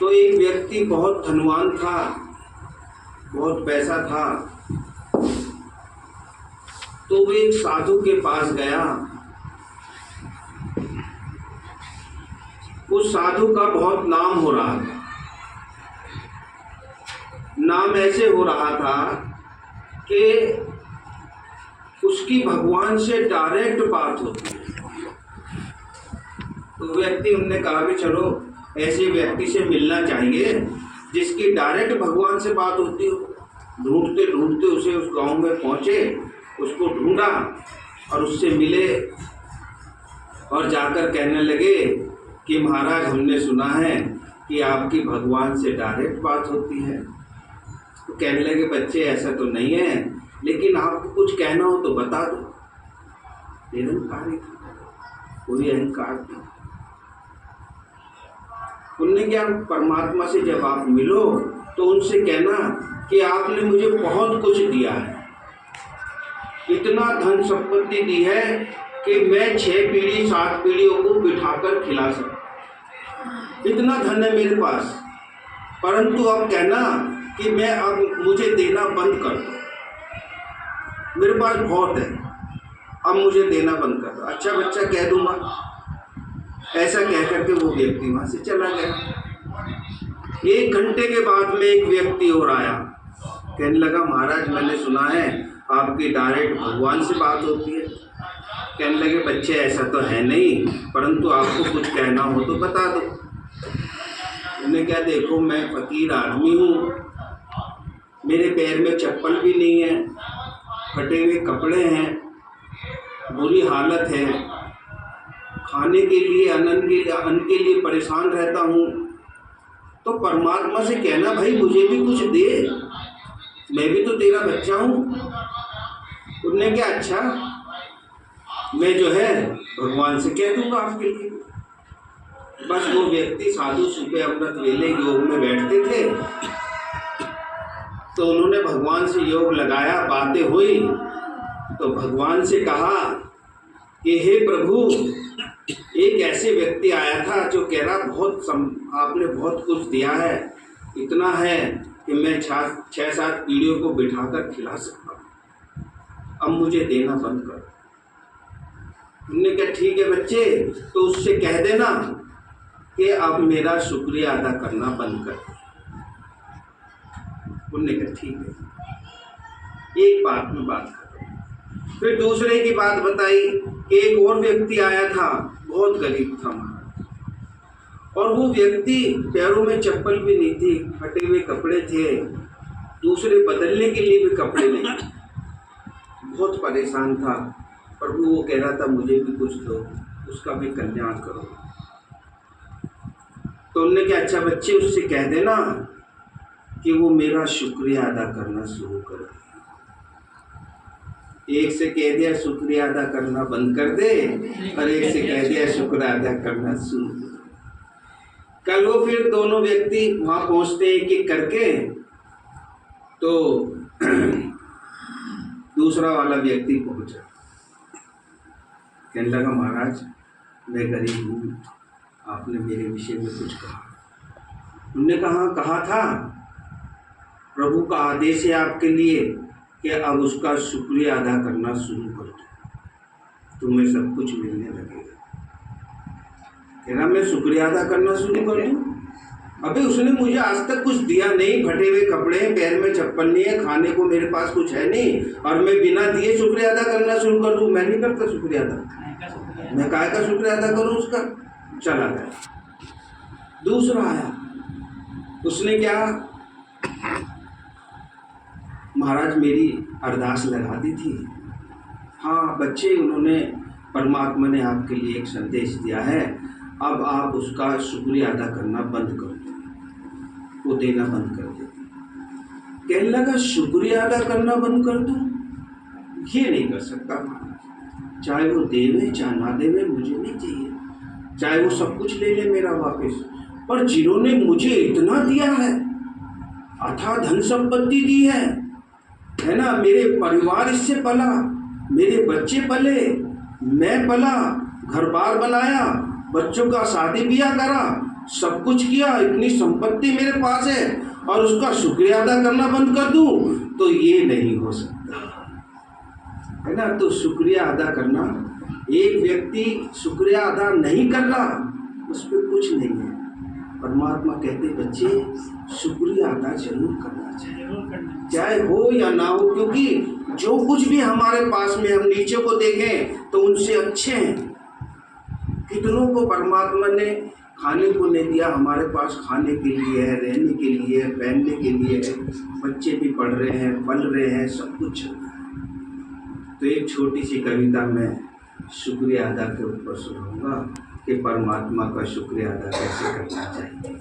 तो एक व्यक्ति बहुत धनवान था, बहुत पैसा था। तो वो एक साधु के पास गया। उस साधु का बहुत नाम हो रहा था। नाम ऐसे हो रहा था कि उसकी भगवान से डायरेक्ट बात होती है। तो व्यक्ति उनने कहा भी चलो ऐसे व्यक्ति से मिलना चाहिए जिसकी डायरेक्ट भगवान से बात होती हो। ढूंढते ढूंढते उसे उस गांव में पहुंचे, उसको ढूंढा और उससे मिले और जाकर कहने लगे कि महाराज हमने सुना है कि आपकी भगवान से डायरेक्ट बात होती है। तो कहने लगे बच्चे ऐसा तो नहीं है, लेकिन आपको कुछ कहना हो तो बता दो। निरंकारी था, कोई अहंकार नहीं। उनने क्या, परमात्मा से जब आप मिलो तो उनसे कहना कि आपने मुझे बहुत कुछ दिया है, इतना धन संपत्ति दी है कि मैं 6 पीढ़ी 7 पीढ़ियों को बिठाकर खिला सकता, इतना धन है मेरे पास। परंतु अब कहना कि मैं अब मुझे देना बंद कर दो, मेरे पास बहुत है, अब मुझे देना बंद कर दो। अच्छा बच्चा कह दूंगा। ऐसा कह करके वो व्यक्ति वहां से चला गया। 1 घंटे के बाद में एक व्यक्ति और आया, कहने लगा महाराज मैंने सुना है आपकी डायरेक्ट भगवान से बात होती है। कहने लगे बच्चे ऐसा तो है नहीं, परंतु आपको कुछ कहना हो तो बता दो। उन्हें क्या, देखो मैं फकीर आदमी हूँ, मेरे पैर में चप्पल भी नहीं है, फटे हुए कपड़े हैं, बुरी हालत है, खाने के लिए अन्न के लिए परेशान रहता हूँ। तो परमात्मा से कहना भाई मुझे भी कुछ दे, मैं भी तो तेरा बच्चा हूँ। उन्होंने क्या, अच्छा मैं जो है भगवान से कह दूंगा आपके लिए। बस वो व्यक्ति साधु सुबह अमृत वेले योग में बैठते थे, तो उन्होंने भगवान से योग लगाया, बातें हुई तो भगवान से कहा कि हे प्रभु, एक ऐसे व्यक्ति आया था जो कह रहा आपने बहुत कुछ दिया है, इतना है कि मैं 6-7 पीढ़ियों को बिठाकर खिला सकता हूँ, अब मुझे देना बंद कर। उन्होंने कहा ठीक है बच्चे, तो उससे कह देना कि अब मेरा शुक्रिया अदा करना बंद कर। उन्होंने कहा ठीक है। एक बात में बात कर, फिर दूसरे की बात बताई कि एक और व्यक्ति आया था, बहुत गरीब था और वो व्यक्ति पैरों में चप्पल भी नहीं थी, फटे हुए कपड़े थे, दूसरे बदलने के लिए भी कपड़े नहीं, बहुत परेशान था। प्रभु वो कह रहा था मुझे भी कुछ दो, उसका भी कल्याण करो। तो उन्होंने कहा अच्छा बच्चे उससे कह देना कि वो मेरा शुक्रिया अदा करना शुरू करे। एक से कह दिया शुक्रिया अदा करना बंद कर दे और एक से कह दिया शुक्र अदा करना शुरू कर। कल वो फिर दोनों व्यक्ति वहां पहुंचते एक करके, तो दूसरा वाला व्यक्ति पहुंचा, कहने लगा महाराज मैं गरीब हूँ, आपने मेरे विषय में कुछ कहा। उन्होंने कहा था प्रभु का आदेश है आपके लिए कि अब उसका शुक्रिया अदा करना शुरू कर दो, तुम्हें सब कुछ मिलने लगेगा। कह रहा मैं शुक्रिया अदा करना शुरू कर दूं? अबे उसने मुझे आज तक कुछ दिया नहीं, फटे हुए कपड़े हैं, पैर में चप्पल नहीं है, खाने को मेरे पास कुछ है नहीं, और मैं बिना दिए शुक्रिया अदा करना शुरू कर दूं? मैं नहीं करता शुक्रिया अदा, मैं काय का शुक्रिया अदा करूं उसका। चला गया। दूसरा आया, उसने क्या, महाराज मेरी अरदास लगा दी थी। हाँ बच्चे, उन्होंने परमात्मा ने आपके लिए एक संदेश दिया है, अब आप उसका शुक्रिया अदा करना बंद कर दो, वो देना बंद कर दो। कहने लगा शुक्रिया अदा करना बंद कर दूं? ये नहीं कर सकता महाराज, चाहे वो देवे चाहे ना देवे मुझे नहीं चाहिए, चाहे वो सब कुछ ले ले मेरा वापस, पर जिन्होंने मुझे इतना दिया है, अथाह धन संपत्ति दी है ना, मेरे परिवार इससे पला, मेरे बच्चे पले, मैं पला, घर बार बनाया, बच्चों का शादी ब्याह करा, सब कुछ किया, इतनी संपत्ति मेरे पास है और उसका शुक्रिया अदा करना बंद कर दूं, तो ये नहीं हो सकता, है ना। तो शुक्रिया अदा करना, एक व्यक्ति शुक्रिया अदा नहीं कर रहा, उस पर कुछ नहीं है। परमात्मा कहते बच्चे शुक्रिया अदा जरूर करना चाहिए, चाहे हो या ना हो, क्योंकि जो कुछ भी हमारे पास में हम नीचे को देखें तो उनसे अच्छे हैं। कितनों को परमात्मा ने खाने को नहीं दिया, हमारे पास खाने के लिए है, रहने के लिए है, पहनने के लिए है, बच्चे भी पढ़ रहे हैं, पल रहे हैं, सब कुछ चल रहा है। तो एक छोटी सी कविता मैं शुक्रिया अदा के ऊपर सुनाऊंगा कि परमात्मा का शुक्रिया अदा कैसे करना चाहिए।